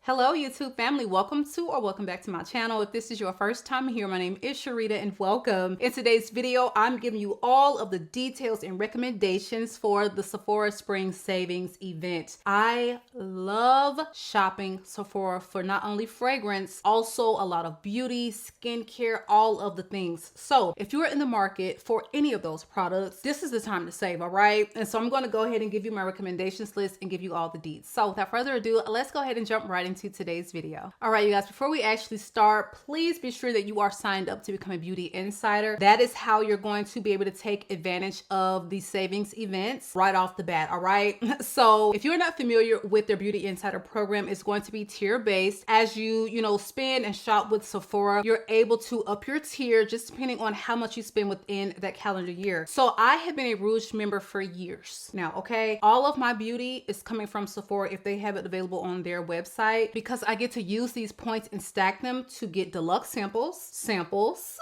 Hello YouTube family, welcome to or welcome back to my channel. If this is your first time here, my name is Sharita and welcome. In today's video, I'm giving you all of the details and recommendations for the Sephora Spring Savings event. I love shopping Sephora for not only fragrance, also a lot of beauty, skincare, all of the things. So if you're in the market for any of those products, this is the time to save, all right? And so I'm going to go ahead and give you my recommendations list and give you all the deets. So without further ado, let's go ahead and jump right into today's video. All right, you guys, before we actually start, please be sure that you are signed up to become a beauty insider. That is how you're going to be able to take advantage of these savings events right off the bat, all right? So if you're not familiar with their beauty insider program, it's going to be tier based. As you spend and shop with Sephora, you're able to up your tier just depending on how much you spend within that calendar year. So I have been a Rouge member for years now, okay? All of my beauty is coming from Sephora if they have it available on their website, because I get to use these points and stack them to get deluxe samples.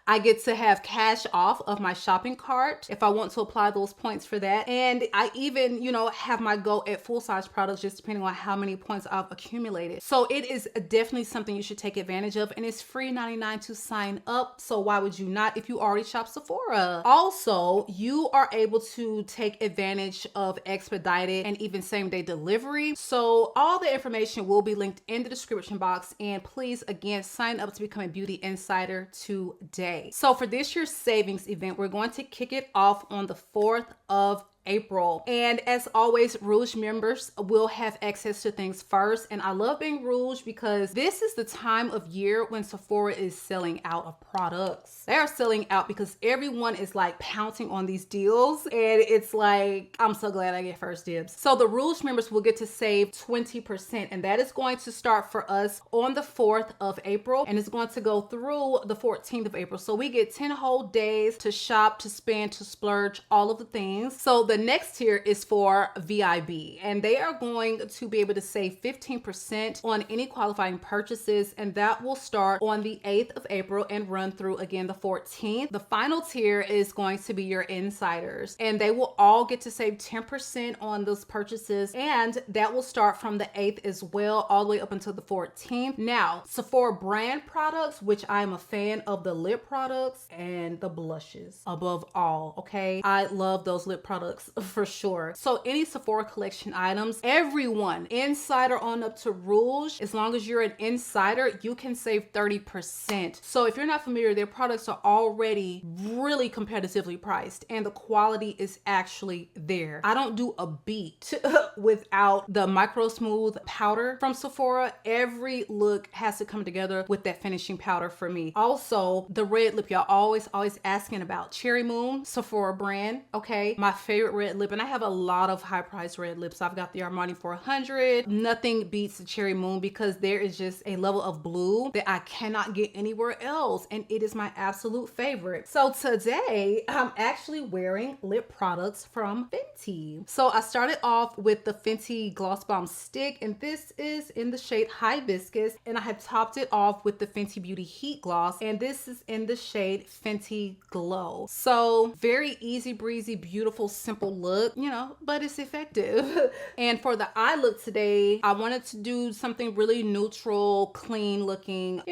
I get to have cash off of my shopping cart if I want to apply those points for that. And I even, have my go at full size products just depending on how many points I've accumulated. So it is definitely something you should take advantage of, and it's free 99 to sign up. So why would you not if you already shop Sephora? Also, you are able to take advantage of expedited and even same day delivery. So all the information will be linked in the description box, and please again sign up to become a beauty insider today. So for this year's savings event, we're going to kick it off on the 4th of April. And as always, Rouge members will have access to things first. And I love being Rouge because this is the time of year when Sephora is selling out of products. They are selling out because everyone is like pouncing on these deals. And it's like, I'm so glad I get first dibs. So the Rouge members will get to save 20%. And that is going to start for us on the 4th of April. And it's going to go through the 14th of April. So we get 10 whole days to shop, to spend, to splurge, all of the things. So the next tier is for VIB, and they are going to be able to save 15% on any qualifying purchases, and that will start on the 8th of April and run through again the 14th. The final tier is going to be your insiders, and they will all get to save 10% on those purchases, and that will start from the 8th as well, all the way up until the 14th. Now, Sephora brand products, which I'm a fan of the lip products and the blushes above all, okay? I love those lip products for sure. So any Sephora collection items, everyone, insider on up to Rouge, as long as you're an insider, you can save 30%. So if you're not familiar, their products are already really competitively priced and the quality is actually there. I don't do a beat without the Microsmooth powder from Sephora. Every look has to come together with that finishing powder for me. Also, the red lip, y'all always asking about. Cherry Moon, Sephora brand, okay? My favorite red lip, and I have a lot of high priced red lips. I've got the Armani 400. Nothing beats the Cherry Moon because there is just a level of blue that I cannot get anywhere else, and it is my absolute favorite. So today I'm actually wearing lip products from Fenty. So I started off with the Fenty Gloss Bomb Stick, and this is in the shade Hibiscus, and I have topped it off with the Fenty Beauty Heat Gloss, and this is in the shade Fenty Glow. So very easy breezy, beautiful, simple look, but it's effective. And for the eye look today, I wanted to do something really neutral, clean looking,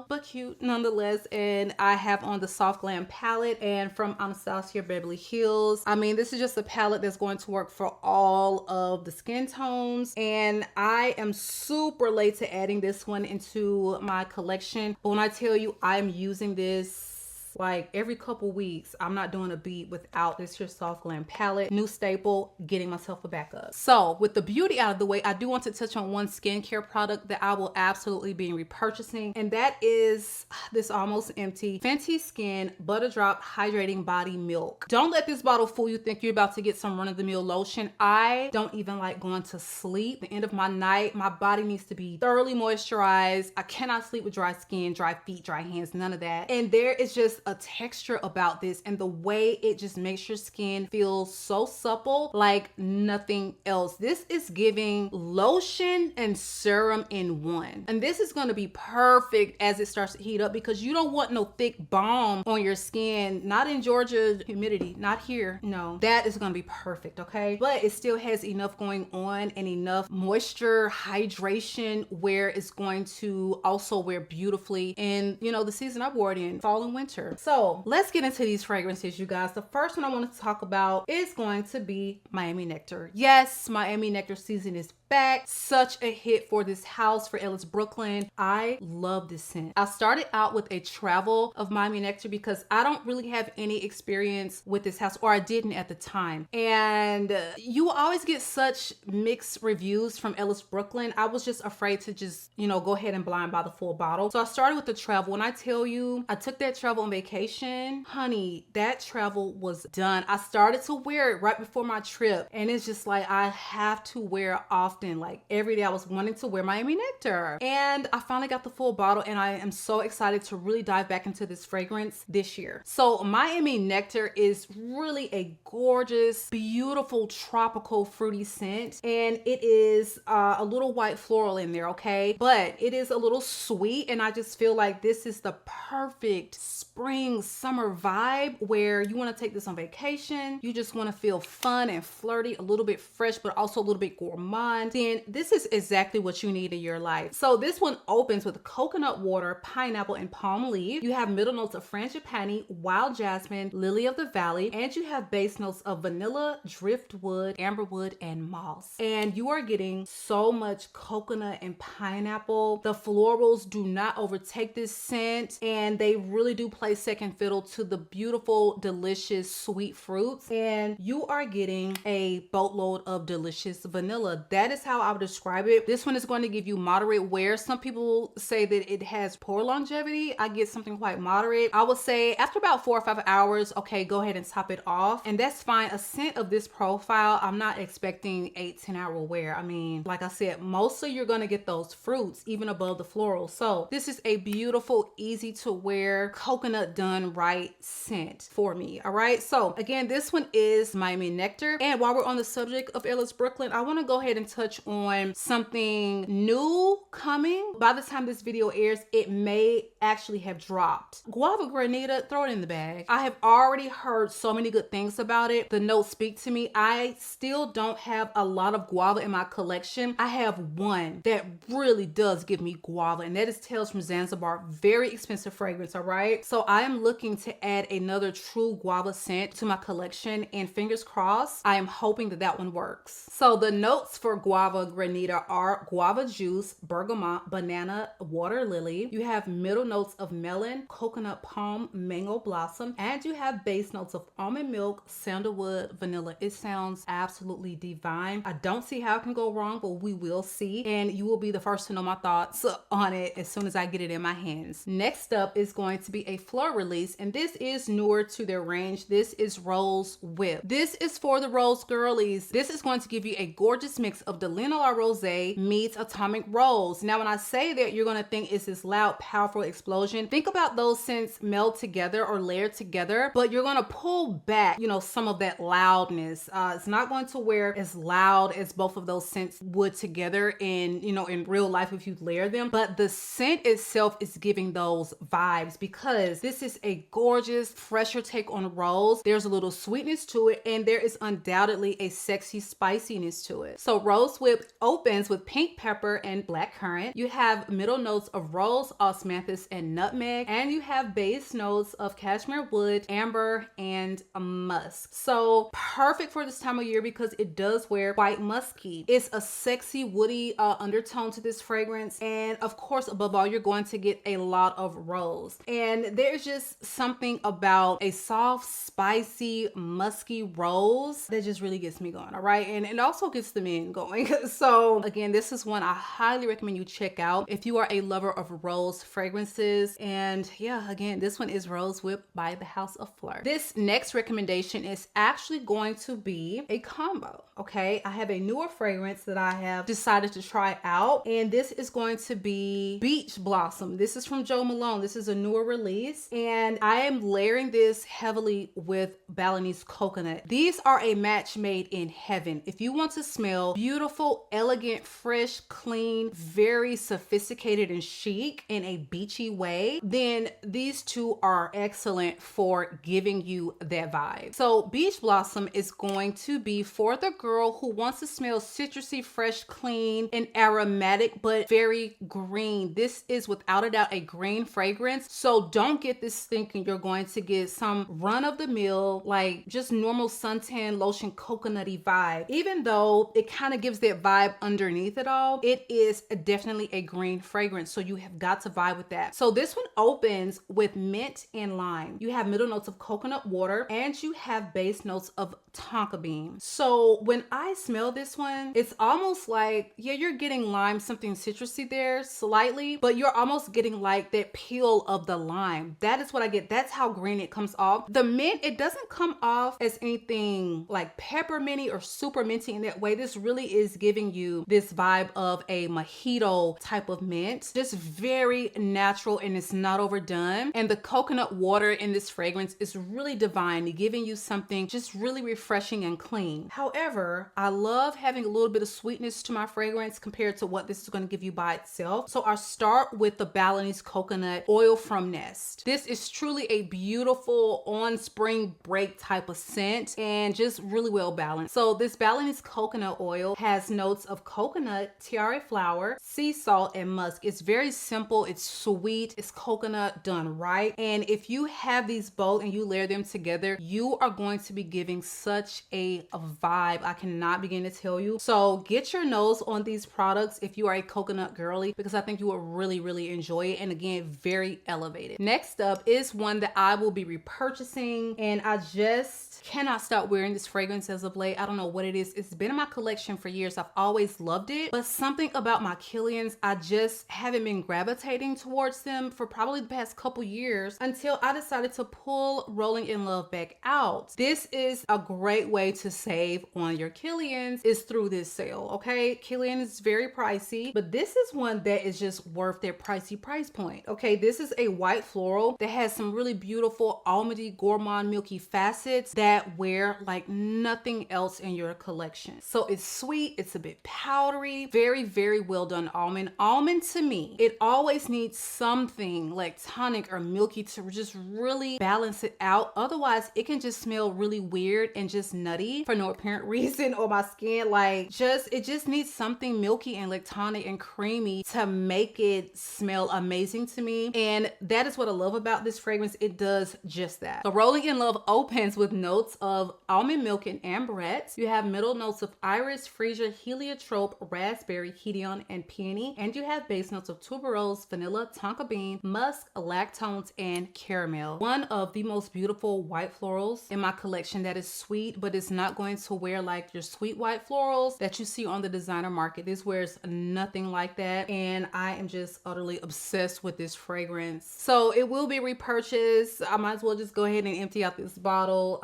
but cute nonetheless. And I have on the Soft Glam palette and from ANASTASIA Beverly Hills. I mean, this is just a palette that's going to work for all of the skin tones. And I am super late to adding this one into my collection. But when I tell you I'm using this like every couple weeks, I'm not doing a beat without this here Soft Glam palette. New staple, getting myself a backup. So with the beauty out of the way, I do want to touch on one skincare product that I will absolutely be repurchasing, and that is this almost empty Fenty Skin Butta Drop Hydrating Body Milk. Don't let this bottle fool you, think you're about to get some run-of-the-mill lotion. I don't even like going to sleep. The end of my night, my body needs to be thoroughly moisturized. I cannot sleep with dry skin, dry feet, dry hands, none of that. And there is just a texture about this, and the way it just makes your skin feel so supple like nothing else. This is giving lotion and serum in one. And this is going to be perfect as it starts to heat up, because you don't want no thick balm on your skin. Not in Georgia humidity, not here. No, that is going to be perfect, okay? But it still has enough going on and enough moisture, hydration, where it's going to also wear beautifully in, you know, the season I wore it in, fall and winter. So let's get into these fragrances, you guys. The first one I want to talk about is going to be Miami Nectar. Yes, Miami Nectar season is back. Such a hit for this house, for ELLIS Brooklyn. I love this scent. I started out with a travel of Miami Nectar because I don't really have any experience with this house, or I didn't at the time. And you will always get such mixed reviews from ELLIS Brooklyn. I was just afraid to just, you know, go ahead and blind buy the full bottle. So I started with the travel. When I tell you, I took that travel on vacation, honey, that travel was done. I started to wear it right before my trip, and it's just like, I have to wear it often. Like every day I was wanting to wear Miami Nectar, and I finally got the full bottle, and I am so excited to really dive back into this fragrance this year. So Miami Nectar is really a gorgeous, beautiful, tropical, fruity scent, and it is a little white floral in there, okay? But it is a little sweet, and I just feel like this is the perfect spring, summer vibe where you want to take this on vacation. You just want to feel fun and flirty, a little bit fresh, but also a little bit gourmand. Then this is exactly what you need in your life. So this one opens with coconut water, pineapple, and palm leaf. You have middle notes of frangipani, wild jasmine, lily of the valley, and you have base notes of vanilla, driftwood, amberwood, and moss. And you are getting so much coconut and pineapple. The florals do not overtake this scent, and they really do play second fiddle to the beautiful, delicious, sweet fruits. And you are getting a boatload of delicious vanilla. That is how I would describe it. This one is going to give you moderate wear. Some people say that it has poor longevity. I get something quite moderate. I would say after about 4 or 5 hours, okay, go ahead and top it off, and that's fine. A scent of this profile, I'm not expecting 8-10 hour wear. I mean, like I said, mostly you're going to get those fruits even above the floral. So this is a beautiful, easy to wear, coconut done right scent for me. All right, so again, this one is Miami Nectar. And while we're on the subject of ELLIS Brooklyn, I want to go ahead and touch on something new coming. By the time this video airs, it may actually have dropped. Guava Granita, throw it in the bag. I have already heard so many good things about it. The notes speak to me. I still don't have a lot of guava in my collection. I have one that really does give me guava, and that is Tales from Zanzibar. Very expensive fragrance, all right? So I am looking to add another true guava scent to my collection, and fingers crossed, I am hoping that that one works. So the notes for Guava Granita are guava juice, bergamot, banana, water lily. You have middle notes of melon, coconut palm, mango blossom, and you have base notes of almond milk, sandalwood, vanilla. It sounds absolutely divine. I don't see how it can go wrong, but we will see, and you will be the first to know my thoughts on it as soon as I get it in my hands. Next up is going to be a Fleur release, and this is newer to their range. This is Rose Whip. This is for the Rose girlies. This is going to give you a gorgeous mix of Delina Rose meets Atomic Rose. Now, when I say that, you're going to think it's this loud, powerful explosion. Think about those scents meld together or layered together, but you're going to pull back, you know, some of that loudness. It's not going to wear as loud as both of those scents would together in, you know, in real life if you layer them, but the scent itself is giving those vibes because this is a gorgeous, fresher take on rose. There's a little sweetness to it, and there is undoubtedly a sexy spiciness to it. So Rose Whip opens with pink pepper and black currant. You have middle notes of rose, osmanthus, and nutmeg, and you have base notes of cashmere wood, amber, and musk. So perfect for this time of year because it does wear quite musky. It's a sexy, woody undertone to this fragrance, and of course, above all, you're going to get a lot of rose. And there's just something about a soft, spicy, musky rose that just really gets me going, all right? And it also gets the men going. So again, this is one I highly recommend you check out if you are a lover of rose fragrances. And yeah, again, this one is Rose Whip by the House of Fleur. This next recommendation is actually going to be a combo. okay? I have a newer fragrance that I have decided to try out, and this is going to be Beach Blossom. This is from Jo Malone. This is a newer release, and I am layering this heavily with Balinese coconut. These are a match made in heaven. If you want to smell beautiful, elegant, fresh, clean, very sophisticated and chic in a beachy way, then these two are excellent for giving you that vibe. So Beach Blossom is going to be for the girl who wants to smell citrusy, fresh, clean, and aromatic, but very green. This is without a doubt a green fragrance. So don't get this thinking you're going to get some run-of-the-mill, like just normal suntan lotion coconutty vibe. Even though it kind of gives that vibe underneath it all, it is definitely a green fragrance. So you have got to vibe with that. So this one opens with mint and lime. You have middle notes of coconut water, and you have base notes of tonka bean. So when I smell this one, it's almost like, yeah, you're getting lime, something citrusy there slightly, but you're almost getting like that peel of the lime. That is what I get. That's how green it comes off. The mint, it doesn't come off as anything like pepperminty or super minty in that way. This really is giving you this vibe of a mojito type of mint. Just very natural, and it's not overdone. And the coconut water in this fragrance is really divine, giving you something just really refreshing and clean. However, I love having a little bit of sweetness to my fragrance compared to what this is going to give you by itself. So I start with the Balinese coconut oil from Nest. This is truly a beautiful on spring break type of scent and just really well balanced. So this Balinese coconut oil has notes of coconut, tiare flower, sea salt, and musk. It's very simple. It's sweet. It's coconut done right. And if you have these both and you layer them together, you are going to be giving such a vibe. I cannot begin to tell you. So get your nose on these products if you are a coconut girly, because I think you will really enjoy it. And again, very elevated. Next up is one that I will be repurchasing, and I just cannot stop wearing this fragrance as of late. I don't know what it is. It's been in my collection for years. I've always loved it, but something about my Kilians, I just haven't been gravitating towards them for probably the past couple years until I decided to pull Rolling in Love back out. This is a great way to save on your Kilians, is through this sale, okay? Kilian is very pricey, but this is one that is just worth their pricey price point, okay? This is a white floral that has some really beautiful almondy, gourmand, milky facets that wear like nothing else in your collection. So it's sweet, it's a bit powdery, very well done almond. Almond to me, it always needs something like tonic or milky to just really balance it out. Otherwise, it can just smell really weird and just nutty for no apparent reason on my skin. Like it just needs something milky and like tonic and creamy to make it smell amazing to me. And that is what I love about this fragrance. It does just that. The Rolling in Love opens with notes of almond milk and amberette. You have middle notes of iris, freesia, heliotrope, raspberry, hedion, and peony. And you have base notes of tuberose, vanilla, tonka bean, musk, lactones, and caramel. One of the most beautiful white florals in my collection that is sweet, but it's not going to wear like your sweet white florals that you see on the designer market. This wears nothing like that, and I am just utterly obsessed with this fragrance. So it will be repurchased. I might as well just go ahead and empty out this bottle.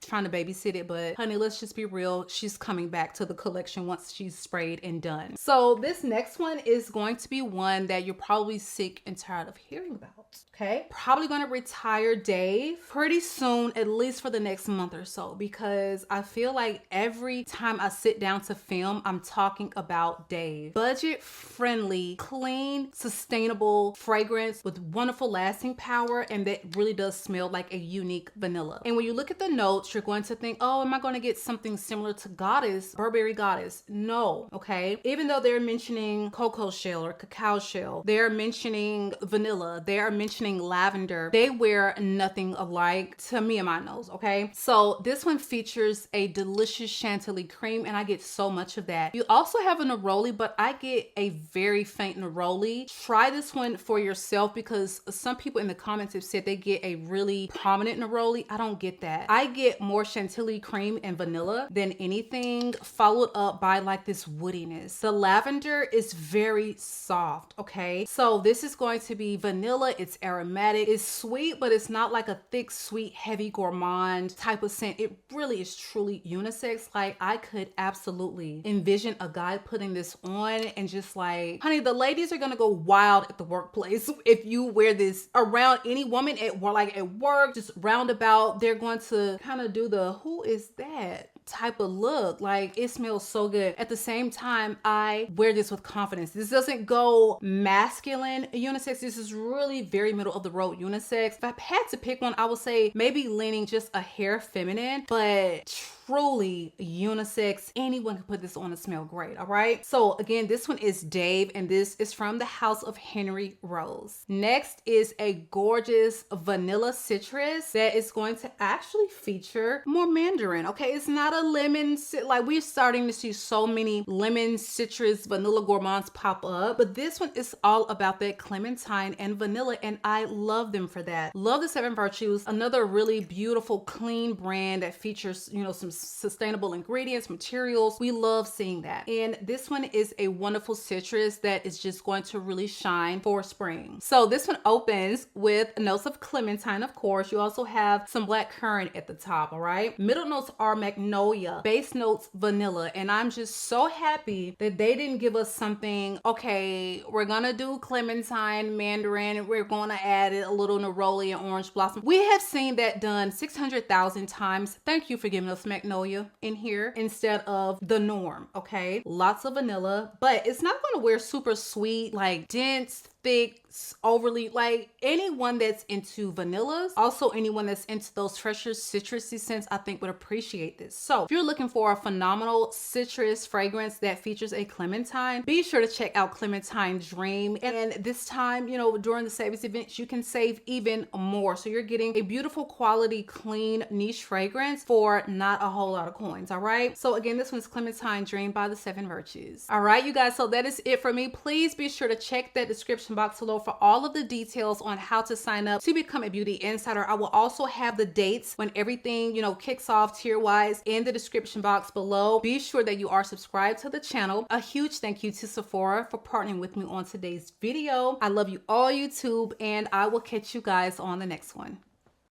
Trying to babysit it, but honey, let's just be real. She's coming back to the collection once she's sprayed and done. So this next one is going to be one that you're probably sick and tired of hearing about. Okay, probably going to retire Dave pretty soon, at least for the next month or so, because I feel like every time I sit down to film, I'm talking about Dave. Budget friendly, clean, sustainable fragrance with wonderful lasting power, and that really does smell like a unique vanilla. And when you look at the notes, you're going to think, oh, am I going to get something similar to Goddess, Burberry Goddess? No, okay? Even though they're mentioning cocoa shell or cacao shell, they're mentioning vanilla, they are mentioning lavender, they wear nothing alike to me and my nose, okay? So this one features a delicious chantilly cream, and I get so much of that. You also have a neroli, but I get a very faint neroli. Try this one for yourself, because some people in the comments have said they get a really prominent neroli. I don't get that. I get more chantilly cream and vanilla than anything, followed up by like this woodiness. The lavender is very soft, okay? So this is going to be vanilla. It's aromatic. It's sweet, but it's not like a thick, sweet, heavy gourmand type of scent. It really is truly unisex. it's like I could absolutely envision a guy putting this on and just like, honey, the ladies are gonna go wild at the workplace if you wear this around any woman at work, just roundabout. They're going to kind of do the who is that type of look. Like, it smells so good. At the same time, I wear this with confidence. This doesn't go masculine unisex. This is really very middle of the road unisex. If I had to pick one, I would say maybe leaning just a hair feminine, but truly unisex. Anyone can put this on and smell great. All right. So again, this one is Dave, and this is from the House of Henry Rose. Next is a gorgeous vanilla citrus that is going to actually feature more mandarin. Okay. It's not a lemon, like we're starting to see so many lemon, citrus, vanilla gourmands pop up, but this one is all about that clementine and vanilla, and I love them for that. Love the Seven Virtues, another really beautiful, clean brand that features, you know, some sustainable ingredients, materials. We love seeing that. And this one is a wonderful citrus that is just going to really shine for spring. So this one opens with notes of clementine, of course. You also have some black currant at the top, all right? Middle notes are magnolia, base notes vanilla, and I'm just so happy that they didn't give us something, okay, we're gonna do clementine, mandarin, and we're gonna add a little neroli and orange blossom. We have seen that done 600,000 times. Thank you for giving us magnolia in here instead of the norm. Okay, lots of vanilla, but it's not going to wear super sweet, like dense, thick, overly, like anyone that's into vanillas, also anyone that's into those fresher citrusy scents, I think would appreciate this. So if you're looking for a phenomenal citrus fragrance that features a clementine, be sure to check out Clementine Dream. And this time, you know, during the savings events, you can save even more. So you're getting a beautiful quality, clean, niche fragrance for not a whole lot of coins. All right. So again, this one's Clementine Dream by the Seven Virtues. All right, you guys. So that is it for me. Please be sure to check that description box below for all of the details on how to sign up to become a beauty insider. I will also have the dates when everything, you know, kicks off tier wise in the description box below. Be sure that you are subscribed to the channel. A huge thank you to Sephora for partnering with me on today's video. I love you all, YouTube, and I will catch you guys on the next one.